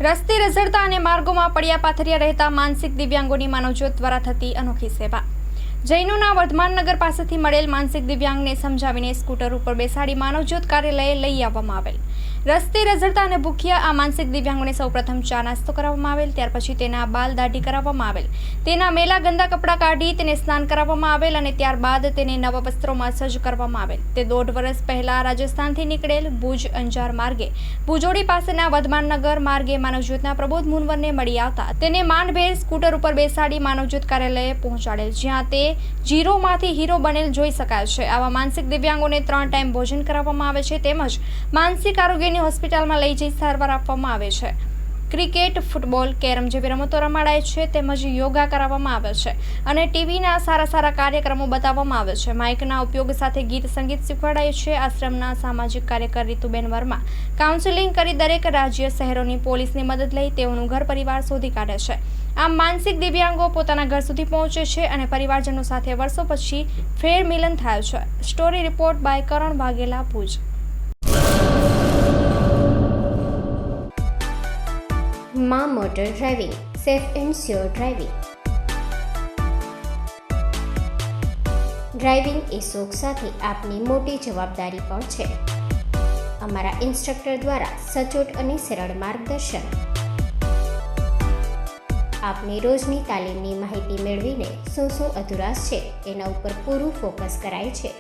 રસ્તે રઝળતા અને માર્ગોમાં પડ્યા પાથરિયા રહેતા માનસિક દિવ્યાંગોની માનવજ્યોત દ્વારા થતી અનોખી સેવા। જૈનોના વર્ધમાન નગર પાસેથી મળેલ માનસિક દિવ્યાંગને સમજાવીને સ્કૂટર ઉપર બેસાડી માનવજ્યોત કાર્યાલયે લઈ આવવામાં આવેલ। રસ્તે રઝળતા અને ભૂખ્યા આ માનસિક દિવ્યાંગોને સૌપ્રથમ ચા નાસ્તો કરાવવામાં આવેલ, ત્યાર પછી તેના બાલ દાઢી કરાવવામાં આવેલ, તેના મેલા ગંદા કપડાં કાઢી તેને સ્નાન કરાવવામાં આવેલ અને ત્યારબાદ તેને નવા વસ્ત્રોમાં સજ્જ કરવામાં આવેલ। તે 1.5 વર્ષ પહેલા રાજસ્થાનથી નીકળેલ ભુજ અંજાર માર્ગે ભુજોડી પાસેના વર્ધમાન નગર માર્ગે માનવજ્યોતના પ્રબોધ મુનવરને મળી આવતા તેને માનભેર સ્કૂટર ઉપર બેસાડી માનવજ્યોત કાર્યાલયે પહોંચાડેલ, જ્યાં તે જીરોમાંથી હીરો બનેલ જોઈ શકાય છે। આવા માનસિક દિવ્યાંગોને 3 ટાઈમ ભોજન કરાવવામાં આવે છે તેમજ માનસિક આરોગ્યની હોસ્પિટલમાં લઈ જઈ સારવાર આપવામાં આવે છે। ક્રિકેટ, ફૂટબોલ, કેરમ જેવી રમતો રમાડાય છે તેમજ યોગા કરાવવામાં આવે છે અને ટીવીના સારા કાર્યક્રમો બતાવવામાં આવે છે। માઇકના ઉપયોગ સાથે ગીત સંગીત શીખવાડાય છે। આશ્રમના સામાજિક કાર્યકર રીતુબેન વર્મા કાઉન્સેલિંગ કરી દરેક રાજ્ય શહેરોની પોલીસની મદદ લઈ તેઓનું ઘર પરિવાર શોધી કાઢે છે। આમ માનસિક દિવ્યાંગો પોતાના ઘર સુધી પહોંચે છે અને પરિવારજનો સાથે વર્ષો પછી ફેર મિલન થાય છે। Story report by Karan Vaghela, Bhuj. માં motor driving, safe and sure driving. Driving એ શોખ સાથે આપની મોટી જવાબદારી પણ છે। અમારા ઇન્સ્ટ્રક્ટર દ્વારા સચોટ અને સરળ માર્ગદર્શન આપની રોજની તાલીમની માહિતી મેળવીને શું અધુરાશ છે તેના ઉપર પૂરું ફોકસ કરાય છે।